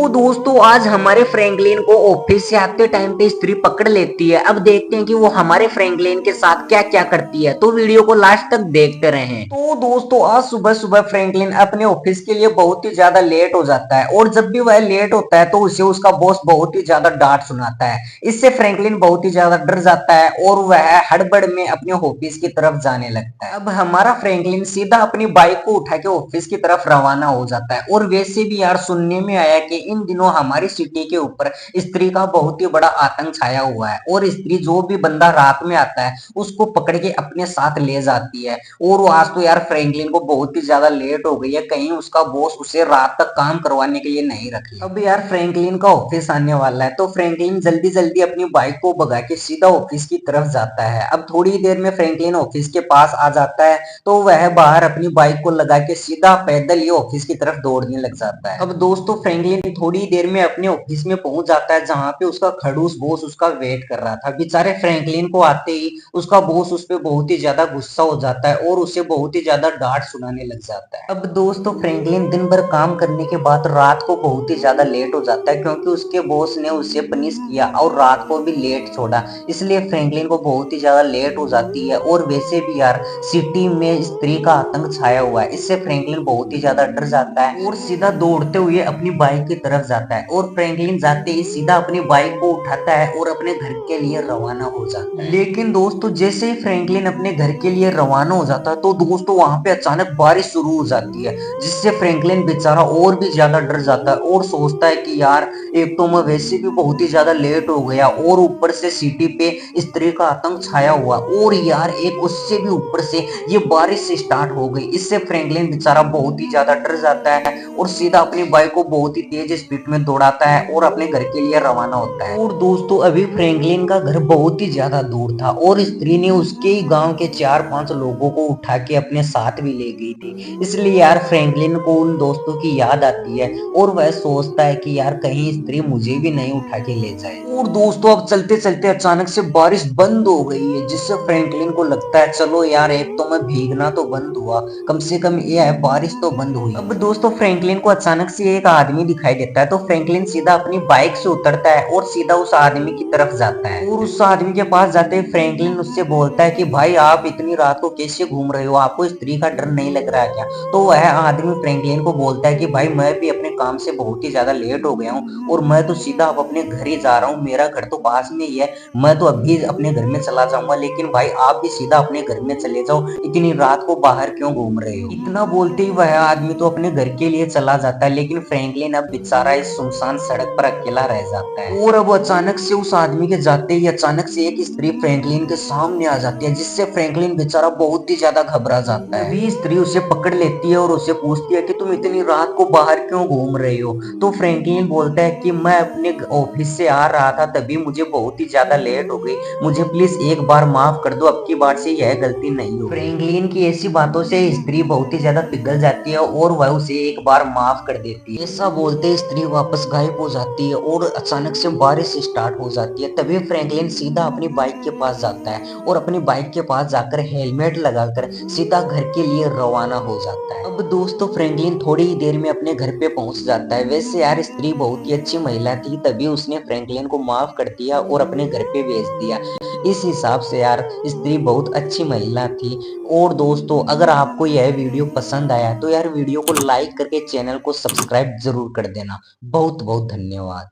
तो दोस्तों आज हमारे फ्रैंकलिन को ऑफिस से आते टाइम पे स्त्री पकड़ लेती है। अब देखते हैं कि वो हमारे फ्रैंकलिन के साथ क्या क्या करती है, तो वीडियो को लास्ट तक देखते रहें। तो दोस्तों आज सुबह सुबह फ्रैंकलिन अपने ऑफिस के लिए बहुत ही ज्यादा लेट हो जाता है, और जब भी वह लेट होता है तो उसे उसका बॉस बहुत ही ज्यादा डांट सुनाता है। इससे फ्रैंकलिन बहुत ही ज्यादा डर जाता है और वह हड़बड़ में अपने ऑफिस की तरफ जाने लगता है। अब हमारा फ्रैंकलिन सीधा अपनी बाइक को उठा के ऑफिस की तरफ रवाना हो जाता है। और वैसे भी यार सुनने में आया कि इन दिनों हमारी सिटी के ऊपर स्त्री का बहुत ही बड़ा आतंक छाया हुआ है, और स्त्री जो भी बंदा रात में आता है उसको पकड़ के अपने साथ ले जाती है। और आज तो यार फ्रैंकलिन को बहुत ही ज्यादा लेट हो गई है, कहीं उसका बॉस उसे रात तक काम करवाने के लिए नहीं रख ले। अब यार फ्रैंकलिन का ऑफिस आने वाला है, तो फ्रैंकलिन जल्दी जल्दी अपनी बाइक को भगा के सीधा ऑफिस की तरफ जाता है। अब थोड़ी देर में फ्रैंकलिन ऑफिस के पास आ जाता है, तो वह बाहर अपनी बाइक को लगा के सीधा पैदल ही ऑफिस की तरफ दौड़ने लग जाता है। अब दोस्तों फ्रैंकलिन थोड़ी देर में अपने ऑफिस में पहुंच जाता है, जहां पे उसका खड़ूस बॉस उसका वेट कर रहा था। बेचारे फ्रैंकलिन को आते ही उसका बॉस उस पर बहुत ही ज्यादा गुस्सा हो जाता है और उसे बहुत ही ज्यादा डांट सुनाने लग जाता है। अब दोस्तों फ्रैंकलिन दिन भर काम करने के बाद रात को बहुत ही ज्यादा लेट हो जाता है, क्योंकि उसके बॉस ने उसे पनिश किया और रात को भी लेट छोड़ा, इसलिए फ्रैंकलिन को बहुत ही ज्यादा लेट हो जाती है। और वैसे भी यार सिटी में स्त्री का आतंक छाया हुआ है, इससे फ्रैंकलिन बहुत ही ज्यादा डर जाता है और सीधा दौड़ते हुए अपनी बाइक की तरफ जाता है। और फ्रैंकलिन जाते ही सीधा अपनी बाइक को उठाता है और अपने घर के लिए रवाना हो जाता है। लेकिन दोस्तों जैसे ही फ्रैंकलिन अपने घर के लिए रवाना हो जाता है, तो दोस्तों वहां पे अचानक बारिश शुरू हो जाती है, जिससे फ्रैंकलिन बेचारा और भी ज्यादा डर जाता है और सोचता है कि यार एक तो मैं वैसे भी बहुत ही ज्यादा लेट हो गया, और ऊपर से सिटी पे स्त्री का आतंक छाया हुआ, और यार एक उससे भी ऊपर से ये बारिश स्टार्ट हो गई। इससे फ्रैंकलिन बेचारा बहुत ही ज्यादा डर जाता है और सीधा अपनी बाइक को बहुत ही तेज स्पीड में दौड़ाता है और अपने घर के लिए रवाना होता है। और दोस्तों अभी फ्रैंकलिन का घर बहुत ही ज्यादा दूर था, और स्त्री ने उसके ही गांव के 4-5 लोगों को उठा के अपने साथ भी ले गई थी। इसलिए यार फ्रैंकलिन को उन दोस्तों की याद आती है, और वह सोचता है कि यार कहीं स्त्री मुझे भी नहीं उठा के ले जाए। और दोस्तों अब चलते चलते अचानक से बारिश बंद हो गई है, जिससे फ्रैंकलिन को लगता है चलो यार एक तो मैं भीगना तो बंद हुआ, कम से कम ये है बारिश तो बंद हुई। अब दोस्तों फ्रैंकलिन को अचानक से एक आदमी दिखाई देता है, तो फ्रैंकलिन सीधा अपनी बाइक से उतरता है और सीधा उस आदमी की तरफ जाता है। और उस आदमी के पास जाते ही फ्रैंकलिन उससे बोलता है कि भाई आप इतनी रात को कैसे घूम रहे हो, आपको स्त्री का डर नहीं लग रहा है क्या? तो वह आदमी फ्रैंकलिन को बोलता है कि भाई मैं भी अपने काम से बहुत ही ज्यादा लेट हो गया हूँ, और मैं तो सीधा अब अपने घर ही जा रहा हूँ, मेरा घर तो पास में ही है, मैं तो अभी अपने घर में चला जाऊंगा, लेकिन भाई आप भी सीधा अपने घर में चले जाओ, इतनी रात को बाहर क्यों घूम रहे हो? इतना बोलते ही वह आदमी तो अपने घर के लिए चला जाता है, लेकिन फ्रैंकलिन अब बेचारा इस सुनसान सड़क पर अकेला रह जाता है। और अब अचानक से उस आदमी के जाते ही अचानक से एक स्त्री फ्रैंकलिन के सामने आ जाती है, जिससे फ्रैंकलिन बेचारा बहुत ही ज्यादा घबरा जाता है। अभी स्त्री उसे पकड़ लेती है और उसे पूछती है कि तुम इतनी रात को बाहर क्यों घूम रहे हो? तो फ्रैंकलिन बोलता है कि मैं अपने ऑफिस से आ रहा था, तभी मुझे बहुत ही ज्यादा लेट हो गई, मुझे प्लीज एक बार माफ कर दो, अब की बार से यह गलती नहीं हो। फ्रैंकलिन की ऐसी बातों से स्त्री बहुत ही ज्यादा पिघल जाती है और वह उसे एक बार माफ कर देती है। ऐसा बोलते स्त्री वापस गायब हो जाती है और अचानक से बारिश स्टार्ट हो जाती है। तभी फ्रैंकलिन सीधा अपनी बाइक के पास जाता है और अपनी बाइक के पास जाकर हेलमेट लगाकर सीधा घर के लिए रवाना हो जाता है। अब दोस्तों फ्रैंकलिन थोड़ी ही देर में अपने घर पे पहुंच जाता है। वैसे यार स्त्री बहुत ही अच्छी महिला थी, तभी उसने फ्रैंकलिन को माफ कर दिया और अपने घर पे भेज दिया। इस हिसाब से यार स्त्री बहुत अच्छी महिला थी। और दोस्तों अगर आपको यह वीडियो पसंद आया तो यार वीडियो को लाइक करके चैनल को सब्सक्राइब जरूर कर देना। बहुत बहुत धन्यवाद।